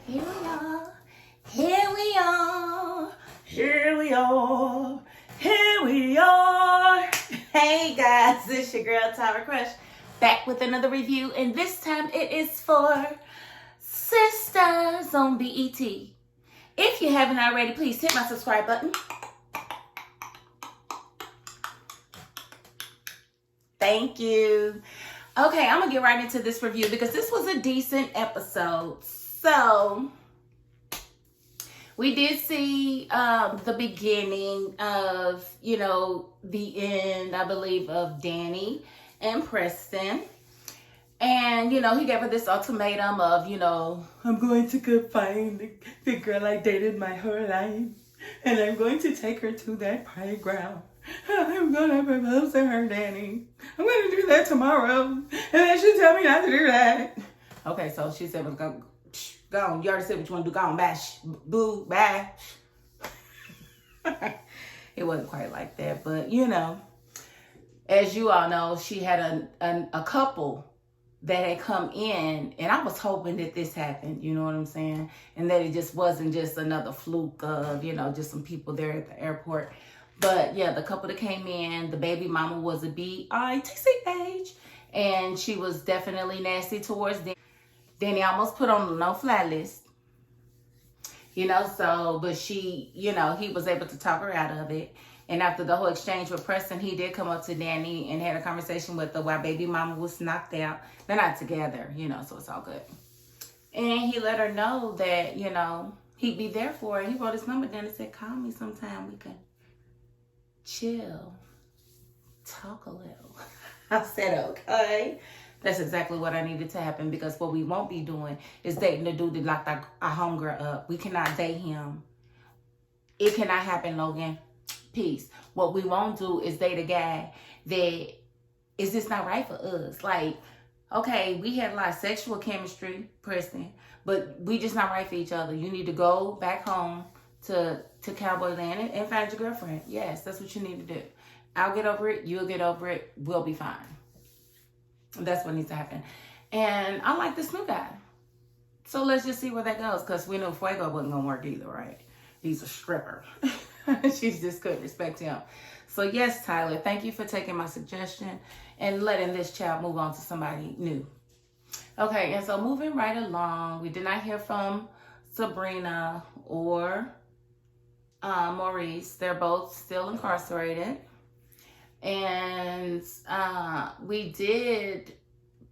Here we are. Here we are. Here we are. Here we are. Hey guys, this is your girl Tyra Crush back with another review, and this time it is for Sistas on BET. If you haven't already, please hit my subscribe button. Thank you. Okay, I'm gonna get right into this review because this was a decent episode. So we did see the beginning of, the end, I believe, of Danny and Preston. And, he gave her this ultimatum of, I'm going to go find the girl I dated my whole life. And I'm going to take her to that playground. I'm going to propose to her, Danny. I'm going to do that tomorrow. And then she tell me not to do that. Okay, so she said, go on. You already said what you want to do. Go on, bash. Boo, bash. It wasn't quite like that. But, as you all know, she had a couple that had come in, and I was hoping that this happened, you know what I'm saying? And that it just wasn't just another fluke of, just some people there at the airport. But yeah, the couple that came in, the baby mama was a BITC age, and she was definitely nasty towards Danny. Danny almost put on the no-fly list, but she, he was able to talk her out of it. And after the whole exchange with Preston, he did come up to Danny and had a conversation with her while baby mama was knocked out. They're not together, so it's all good. And he let her know that, he'd be there for her. He wrote his number down and said, call me sometime. We can chill, talk a little. I said, okay. That's exactly what I needed to happen, because what we won't be doing is dating the dude that locked our homegirl up. We cannot date him. It cannot happen, Logan. Peace. What we won't do is date a guy that is just not right for us. Like, okay, we had a lot of sexual chemistry, Preston, but we just not right for each other. You need to go back home to Cowboy Land and find your girlfriend. Yes, that's what you need to do. I'll get over it. You'll get over it. We'll be fine. That's what needs to happen. And I like this new guy. So let's just see where that goes, because we knew Fuego wasn't going to work either, right? He's a stripper. She just couldn't respect him. So yes, Tyler, thank you for taking my suggestion and letting this child move on to somebody new. Okay, and so moving right along, we did not hear from Sabrina or Maurice. They're both still incarcerated. And we did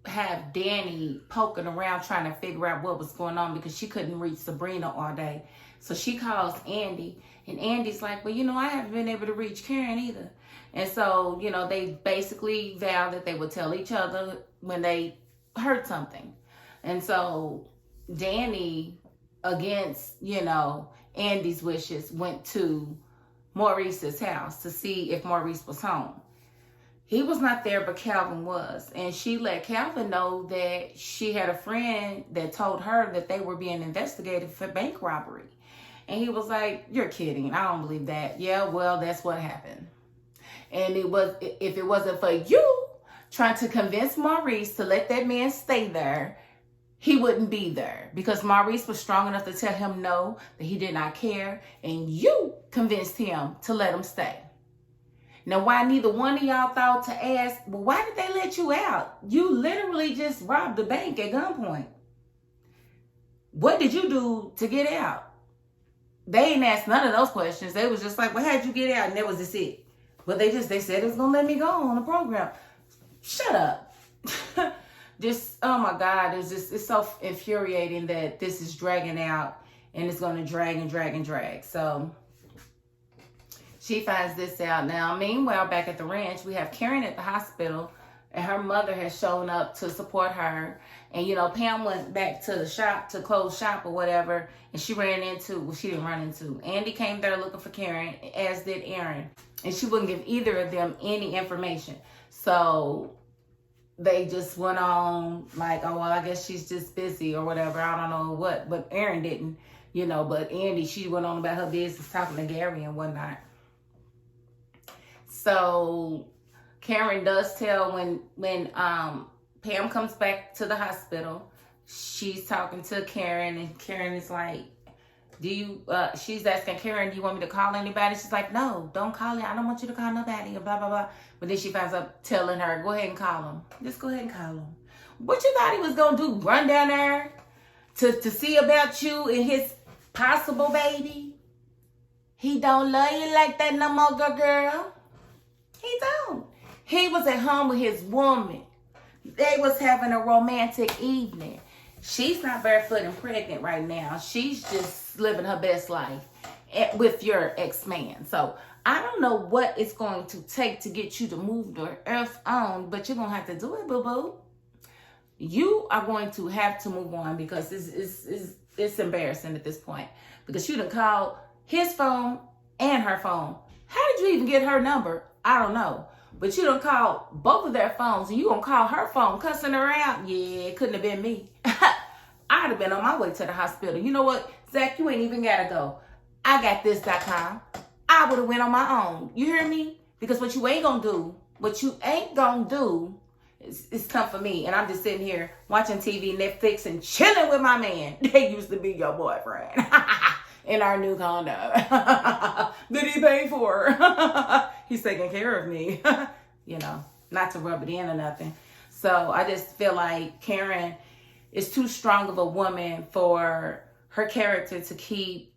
have Danny poking around trying to figure out what was going on, because she couldn't reach Sabrina all day. So she calls Andy, and Andy's like, well, I haven't been able to reach Karen either. And so, they basically vowed that they would tell each other when they heard something. And so Danny, against, Andy's wishes, went to Maurice's house to see if Maurice was home. He was not there, but Calvin was. And she let Calvin know that she had a friend that told her that they were being investigated for bank robbery. And he was like, you're kidding. I don't believe that. Yeah, well, that's what happened. And if it wasn't for you trying to convince Maurice to let that man stay there, he wouldn't be there, because Maurice was strong enough to tell him no, that he did not care. And you convinced him to let him stay. Now, why neither one of y'all thought to ask, well, why did they let you out? You literally just robbed the bank at gunpoint. What did you do to get out? They ain't asked none of those questions. They was just like, well, how'd you get out? And that was just it. But they said it was going to let me go on the program. Shut up. Oh my God, it's so infuriating that this is dragging out, and it's going to drag and drag and drag. So she finds this out. Now, meanwhile, back at the ranch, we have Karen at the hospital, and her mother has shown up to support her. And, Pam went back to the shop to close shop or whatever, and she didn't run into. Andy came there looking for Karen, as did Aaron. And she wouldn't give either of them any information. So they just went on like, oh, well, I guess she's just busy or whatever. I don't know what. But Aaron didn't, but Andy, she went on about her business talking to Gary and whatnot. So Karen does tell when Pam comes back to the hospital, she's talking to Karen, and Karen is like, she's asking Karen, do you want me to call anybody? She's like, no, don't call it. I don't want you to call nobody, blah, blah, blah. But then she finds up telling her, go ahead and call him. Just go ahead and call him. What you thought he was going to do? Run down there to see about you and his possible baby? He don't love you like that no more, girl. He don't. He was at home with his woman. They was having a romantic evening. She's not barefoot and pregnant right now. She's just living her best life with your ex-man. So I don't know what it's going to take to get you to move the earth on, but you're going to have to do it, boo-boo. You are going to have to move on because it's embarrassing at this point. Because you done called his phone and her phone. How did you even get her number? I don't know. But you done called both of their phones and you gonna call her phone cussing her out? Yeah, it couldn't have been me. I'd have been on my way to the hospital. You know what, Zach, you ain't even gotta go. I got this.com. I would have went on my own. You hear me? Because what you ain't gonna do is come for me. And I'm just sitting here watching TV, Netflix, and chilling with my man. They used to be your boyfriend. In our new condo. That he paid for. He's taking care of me. You know, not to rub it in or nothing. So I just feel like Karen is too strong of a woman for her character to keep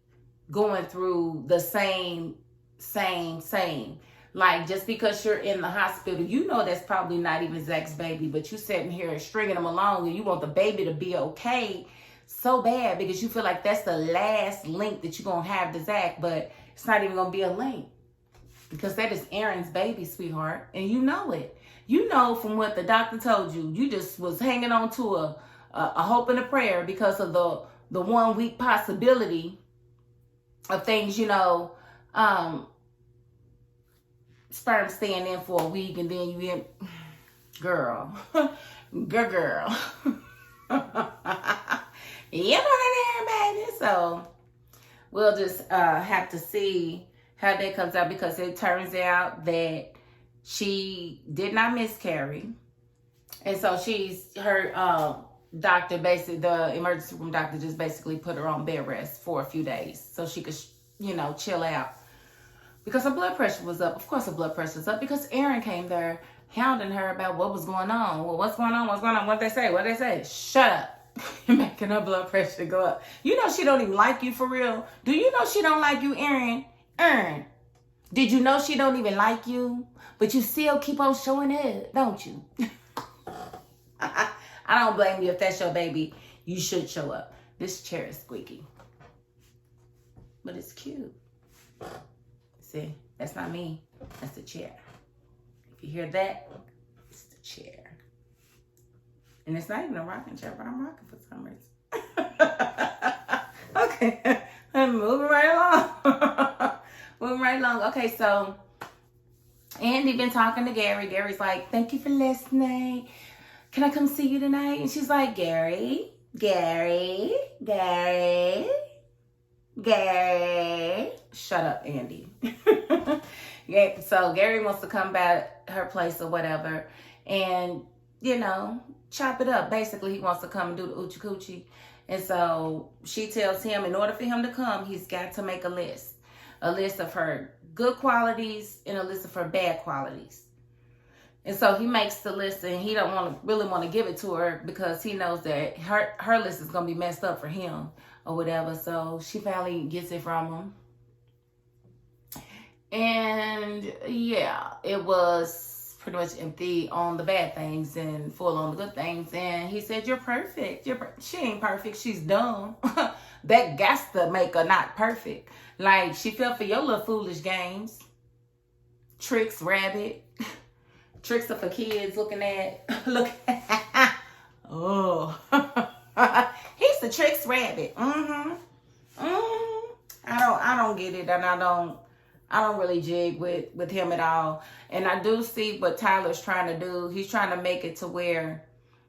going through the same. Like, just because you're in the hospital, you know that's probably not even Zach's baby, but you sitting here stringing him along and you want the baby to be okay so bad because you feel like that's the last link that you're going to have to Zach, but it's not even going to be a link because that is Aaron's baby, sweetheart, and you know it. You know from what the doctor told you, you just was hanging on to a hope and a prayer because of the 1 week possibility of things, you know, sperm staying in for a week and then you in, girl. You know that, baby. So we'll just have to see how that comes out because it turns out that she did not miscarry. And so her doctor, basically, the emergency room doctor just basically put her on bed rest for a few days so she could, you know, chill out. Because her blood pressure was up. Of course her blood pressure was up because Aaron came there hounding her about what was going on. Well, what's going on? What'd they say? Shut up. You're making her blood pressure go up. You know she don't even like you for real. Do you know she don't like you, Aaron? Aaron, did you know she don't even like you? But you still keep on showing it, don't you? I don't blame you if that's your baby. You should show up. This chair is squeaky. But it's cute. See, that's not me. That's the chair. If you hear that, it's the chair. And it's not even a rocking chair, but I'm rocking for some reason. Okay, I'm moving right along. Okay, so Andy been talking to Gary. Gary's like, thank you for listening. Can I come see you tonight? And she's like, Gary. Shut up, Andy. Yeah, so Gary wants to come back her place or whatever. And, you know, chop it up. Basically, he wants to come and do the oochie coochie. And so she tells him in order for him to come, he's got to make a list of her good qualities and a list of her bad qualities. And so he makes the list and he don't really want to give it to her because he knows that her list is going to be messed up for him or whatever. So she finally gets it from him. And yeah, it was pretty much empty on the bad things and full on the good things. And he said, you're perfect. She ain't perfect. She's dumb. That got to make her not perfect. Like, she fell for your little foolish games. Tricks, rabbit. Tricks are for kids looking at. Oh. He's the tricks rabbit. I don't get it, and I don't really jig with him at all. And I do see what Tyler's trying to do. He's trying to make it to where,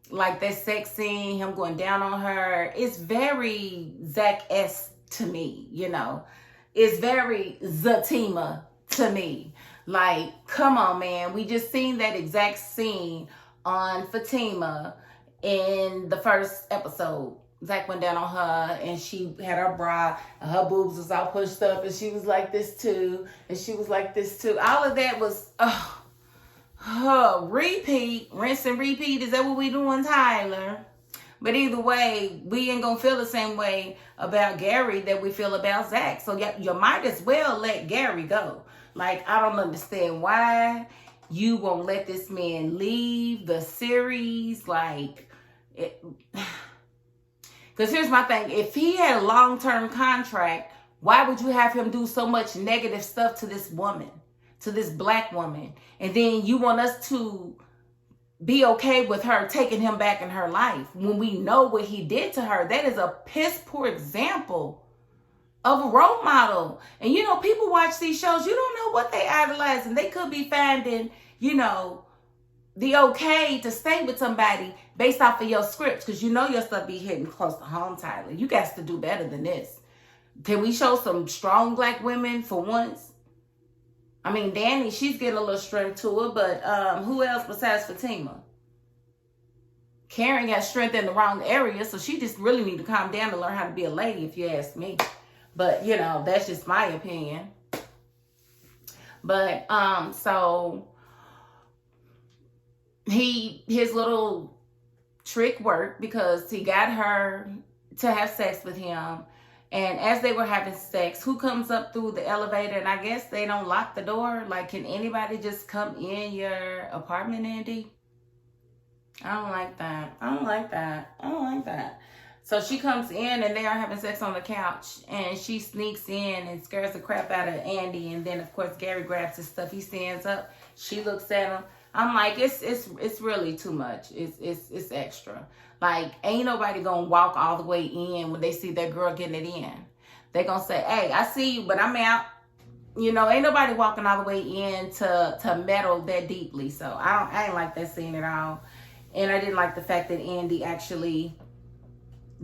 like, that sex scene, him going down on her, it's very Zach-esque to me, you know. It's very Zatima to me. Like, come on, man. We just seen that exact scene on Fatima. in the first episode. Zach went down on her and she had her bra and her boobs was all pushed up and she was like this too. And she was like this too. All of that was, repeat, rinse and repeat. Is that what we doing, Tyler? But either way, we ain't gonna feel the same way about Gary that we feel about Zach. So you might as well let Gary go. Like, I don't understand why you won't let this man leave the series. Like, because here's my thing. If he had a long-term contract, why would you have him do so much negative stuff to this woman, to this black woman? And then you want us to be okay with her taking him back in her life when we know what he did to her. That is a piss poor example of a role model. And, you know, people watch these shows. You don't know what they idolize. And they could be finding, you know, the okay to stay with somebody based off of your scripts, because you know your stuff be hitting close to home, Tyler. You got to do better than this. Can we show some strong black women for once? I mean, Danny, she's getting a little strength to her, but who else besides Fatima? Karen got strength in the wrong area, so she just really need to calm down and learn how to be a lady, if you ask me. But, you know, that's just my opinion. But, so his little trick worked because he got her to have sex with him. And as they were having sex, who comes up through the elevator? And I guess they don't lock the door. Like, can anybody just come in your apartment, Andy? I don't like that. I don't like that. I don't like that. So she comes in and they are having sex on the couch. And she sneaks in and scares the crap out of Andy. And then, of course, Gary grabs his stuff. He stands up. She looks at him. I'm like, it's really too much. It's extra. Like, ain't nobody gonna walk all the way in when they see that girl getting it in. They gonna say, hey, I see you, but I'm out. You know, ain't nobody walking all the way in to meddle that deeply. So I ain't like that scene at all. And I didn't like the fact that Andy actually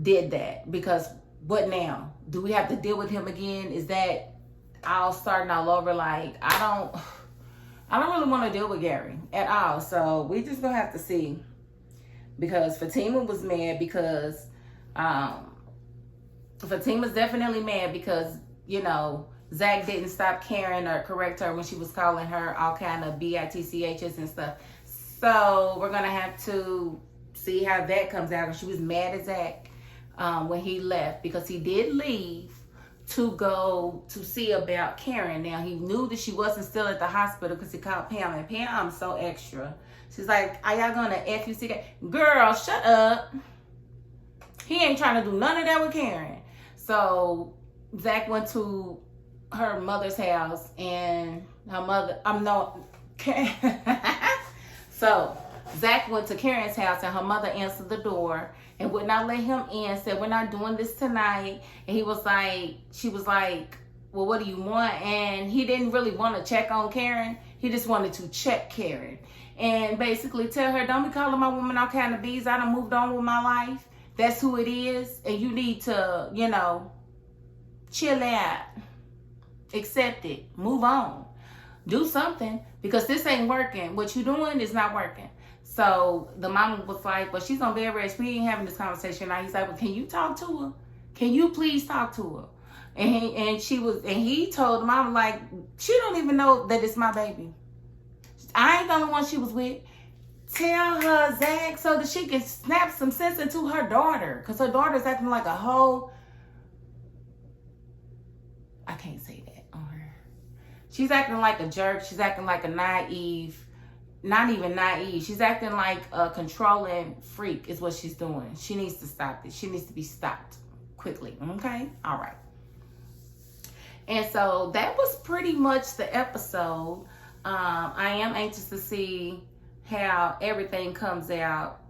did that, because what now? Do we have to deal with him again? Is that all starting all over? Like, I don't really want to deal with Gary at all. So we just gonna have to see. Because Fatima was mad because Fatima's definitely mad because, you know, Zach didn't stop Karen or correct her when she was calling her all kind of bitchs and stuff. So we're gonna have to see how that comes out. And she was mad at Zach when he left, because he did leave to go to see about Karen. Now, he knew that she wasn't still at the hospital because he called Pam, and Pam's so extra. She's like, are y'all gonna FUC? Girl, shut up. He ain't trying to do none of that with Karen. So Zach went to her mother's house, and her mother, so Zach went to Karen's house, and her mother answered the door and would not let him in, said, we're not doing this tonight. And he was like, she was like, well, what do you want? And he didn't really want to check on Karen. He just wanted to check Karen and basically tell her, don't be calling my woman all kind of bees. I done moved on with my life. That's who it is. And you need to, you know, chill out. Accept it. Move on. Do something, because this ain't working. What you doing is not working. So the mama was like, well, she's on bed rest. We ain't having this conversation now. He's like, well, can you talk to her? Can you please talk to her? And he told the mama, like, she don't even know that it's my baby. I ain't the only one she was with. Tell her, Zach, so that she can snap some sense into her daughter. Because her daughter's acting like a whole... I can't say that on her. She's acting like a jerk. She's acting like a naive... Not even naive. She's acting like a controlling freak is what she's doing. She needs to stop it. She needs to be stopped quickly. Okay? All right. And so that was pretty much the episode. I am anxious to see how everything comes out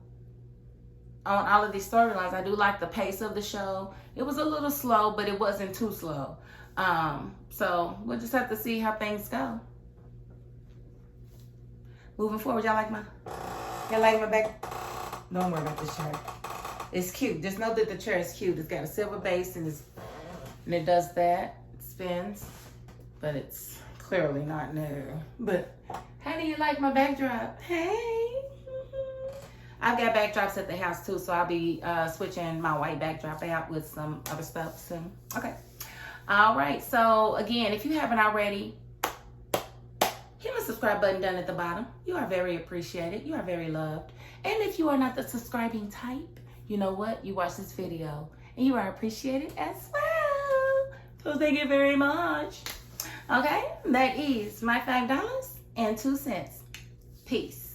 on all of these storylines. I do like the pace of the show. It was a little slow, but it wasn't too slow. So we'll just have to see how things go. Moving forward, y'all like my back? Don't worry about this chair. It's cute. Just know that the chair is cute. It's got a silver base and it does that. It spins, but it's clearly not new. But how do you like my backdrop? Hey. I've got backdrops at the house too, so I'll be switching my white backdrop out with some other stuff soon. Okay. All right. So again, if you haven't already, hit the subscribe button down at the bottom. You are very appreciated. You are very loved. And if you are not the subscribing type, you know what? You watch this video and you are appreciated as well. So thank you very much. Okay. That is my $5.02. Peace.